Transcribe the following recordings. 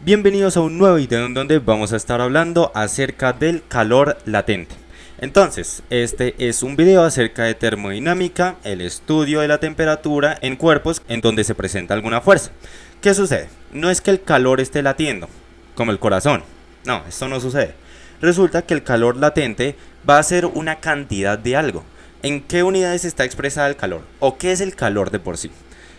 Bienvenidos a un nuevo video en donde vamos a estar hablando acerca del calor latente. Entonces, este es un video acerca de termodinámica, el estudio de la temperatura en cuerpos en donde se presenta alguna fuerza. ¿Qué sucede? No es que el calor esté latiendo, como el corazón. No, esto no sucede. Resulta que el calor latente va a ser una cantidad de algo. ¿En qué unidades está expresada el calor? ¿O qué es el calor de por sí?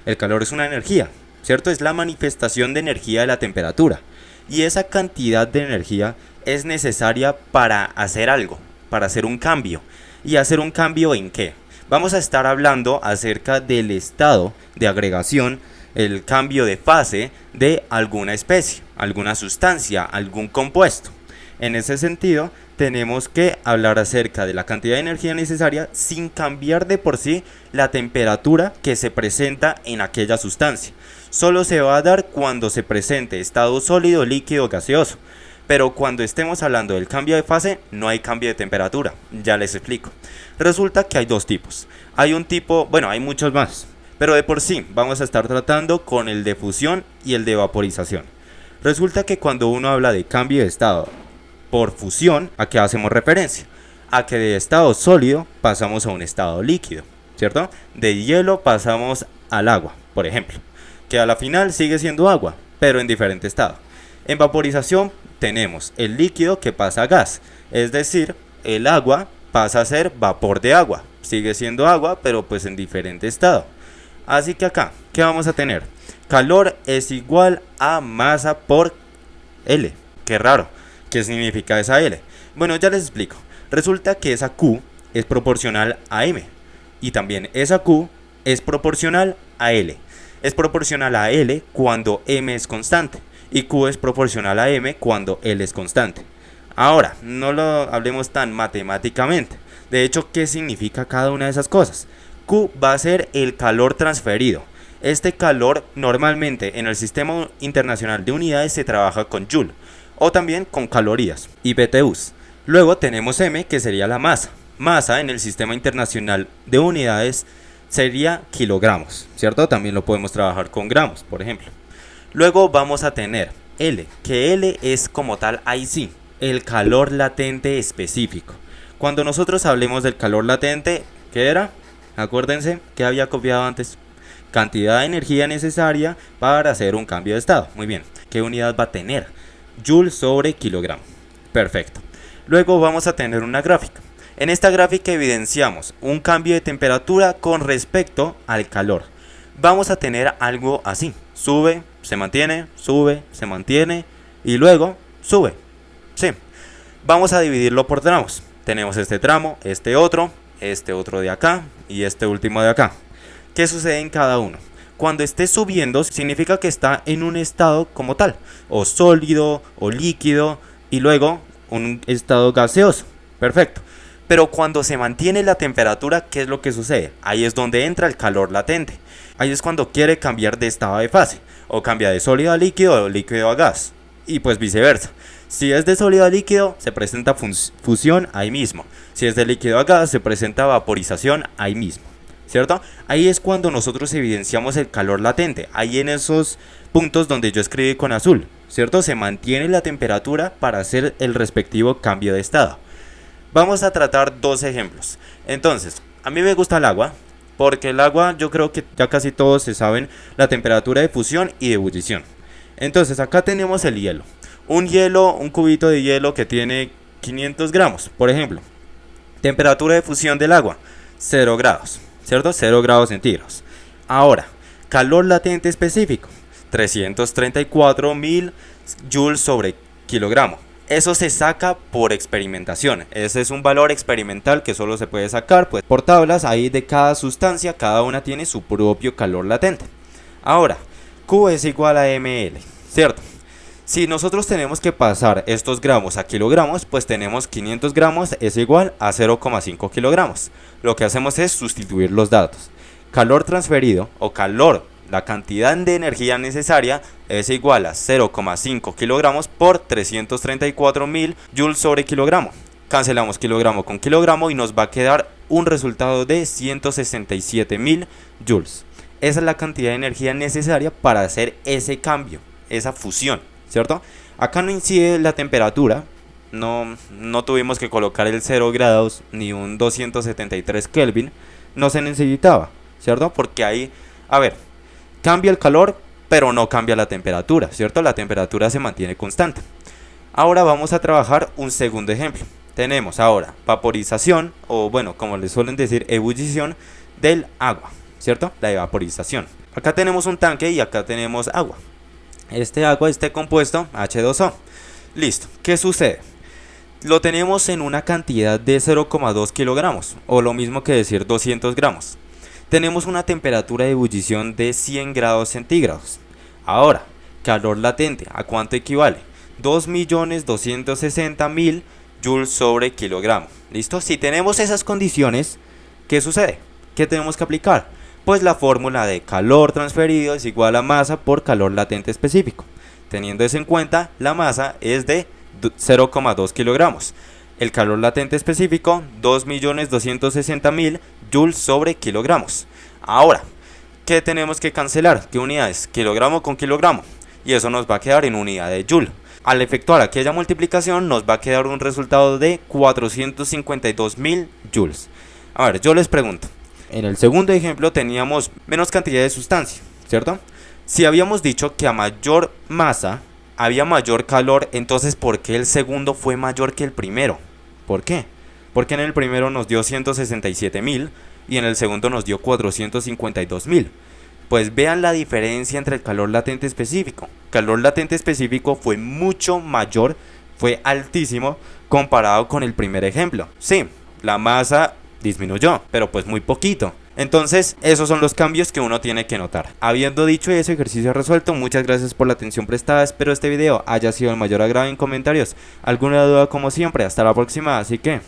El calor es una energía, ¿cierto? Es la manifestación de energía de la temperatura. Y esa cantidad de energía es necesaria para hacer algo, para hacer un cambio. ¿Y hacer un cambio en qué? Vamos a estar hablando acerca del estado de agregación, el cambio de fase de alguna especie, alguna sustancia, algún compuesto. En ese sentido, tenemos que hablar acerca de la cantidad de energía necesaria sin cambiar de por sí la temperatura que se presenta en aquella sustancia. Solo se va a dar cuando se presente estado sólido, líquido, gaseoso. Pero cuando estemos hablando del cambio de fase, no hay cambio de temperatura. Ya les explico. Resulta que hay dos tipos. Hay un tipo, bueno, hay muchos más. Pero de por sí, vamos a estar tratando con el de fusión y el de vaporización. Resulta que cuando uno habla de cambio de estado por fusión, ¿a qué hacemos referencia? A que de estado sólido pasamos a un estado líquido, ¿cierto? De hielo pasamos al agua, por ejemplo, que a la final sigue siendo agua, pero en diferente estado. En vaporización tenemos el líquido que pasa a gas, es decir, el agua pasa a ser vapor de agua, sigue siendo agua, pero pues en diferente estado. Así que acá, ¿qué vamos a tener? Calor es igual a masa por L. Qué raro. ¿Qué significa esa L? Bueno, ya les explico. Resulta que esa Q es proporcional a M. Y también esa Q es proporcional a L. Es proporcional a L cuando M es constante. Y Q es proporcional a M cuando L es constante. Ahora, no lo hablemos tan matemáticamente. De hecho, ¿qué significa cada una de esas cosas? Q va a ser el calor transferido. Este calor normalmente en el Sistema Internacional de Unidades se trabaja con Joule o también con calorías y BTUs. Luego tenemos M, que sería la masa. Masa en el Sistema Internacional de Unidades sería kilogramos, ¿cierto? También lo podemos trabajar con gramos, por ejemplo. Luego vamos a tener L, que L es como tal ahí sí, el calor latente específico. Cuando nosotros hablemos del calor latente, ¿qué era? Acuérdense que había copiado antes. Cantidad de energía necesaria para hacer un cambio de estado. Muy bien. ¿Qué unidad va a tener? Joule sobre kilogramo. Perfecto. Luego vamos a tener una gráfica. En esta gráfica evidenciamos un cambio de temperatura con respecto al calor. Vamos a tener algo así. Sube, se mantiene y luego sube. Sí. Vamos a dividirlo por tramos. Tenemos este tramo, este otro de acá y este último de acá. ¿Qué sucede en cada uno? Cuando esté subiendo significa que está en un estado como tal, o sólido, o líquido, y luego un estado gaseoso. Perfecto. Pero cuando se mantiene la temperatura, ¿qué es lo que sucede? Ahí es donde entra el calor latente. Ahí es cuando quiere cambiar de estado de fase, o cambia de sólido a líquido o líquido a gas, y pues viceversa. Si es de sólido a líquido, se presenta fusión ahí mismo. Si es de líquido a gas, se presenta vaporización ahí mismo, ¿cierto? Ahí es cuando nosotros evidenciamos el calor latente. Ahí en esos puntos donde yo escribí con azul, ¿cierto? Se mantiene la temperatura para hacer el respectivo cambio de estado. Vamos a tratar dos ejemplos. Entonces, a mí me gusta el agua, porque el agua yo creo que ya casi todos se saben la temperatura de fusión y de ebullición. Entonces acá tenemos el hielo. Un cubito de hielo que tiene 500 gramos, por ejemplo. Temperatura de fusión del agua, 0 grados, ¿cierto? 0 grados centígrados. Ahora, calor latente específico, 334.000 joules sobre kilogramo. Eso se saca por experimentación. Ese es un valor experimental que solo se puede sacar pues, por tablas ahí de cada sustancia. Cada una tiene su propio calor latente. Ahora, Q es igual a ml, ¿cierto? Si nosotros tenemos que pasar estos gramos a kilogramos, pues tenemos 500 gramos es igual a 0,5 kilogramos. Lo que hacemos es sustituir los datos. Calor transferido o calor, la cantidad de energía necesaria es igual a 0,5 kilogramos por 334.000 joules sobre kilogramo. Cancelamos kilogramo con kilogramo y nos va a quedar un resultado de 167.000 joules. Esa es la cantidad de energía necesaria para hacer ese cambio, esa fusión. ¿cierto? Acá no incide la temperatura, no tuvimos que colocar el 0 grados ni un 273 Kelvin, no se necesitaba, ¿cierto? Porque ahí, a ver, cambia el calor, pero no cambia la temperatura, ¿cierto? La temperatura se mantiene constante. Ahora vamos a trabajar un segundo ejemplo. Tenemos ahora vaporización, o bueno, como les suelen decir, ebullición del agua, ¿cierto? La evaporización. Acá tenemos un tanque y acá tenemos agua. Este agua, este compuesto, H2O. Listo, ¿qué sucede? Lo tenemos en una cantidad de 0,2 kilogramos, o lo mismo que decir 200 gramos. Tenemos una temperatura de ebullición de 100 grados centígrados. Ahora, calor latente, ¿a cuánto equivale? 2.260.000 joules sobre kilogramo. ¿Listo? Si tenemos esas condiciones, ¿qué sucede? ¿Qué tenemos que aplicar? Pues la fórmula de calor transferido es igual a masa por calor latente específico. Teniendo eso en cuenta, la masa es de 0,2 kilogramos. El calor latente específico, 2.260.000 joules sobre kilogramos. Ahora, ¿qué tenemos que cancelar? ¿Qué unidades? Kilogramo con kilogramo. Y eso nos va a quedar en unidad de joule. Al efectuar aquella multiplicación nos va a quedar un resultado de 452.000 joules. A ver, yo les pregunto. En el segundo ejemplo teníamos menos cantidad de sustancia, ¿cierto? Si habíamos dicho que a mayor masa había mayor calor, entonces ¿por qué el segundo fue mayor que el primero? ¿Por qué? Porque en el primero nos dio 167.000 y en el segundo nos dio 452.000. Pues vean la diferencia entre el calor latente específico. Calor latente específico fue mucho mayor, fue altísimo comparado con el primer ejemplo. Sí, la masa disminuyó, pero pues muy poquito. Entonces, esos son los cambios que uno tiene que notar. Habiendo dicho eso, ejercicio resuelto, muchas gracias por la atención prestada. Espero este video haya sido el mayor agrado en comentarios. Alguna duda, como siempre, hasta la próxima, así que...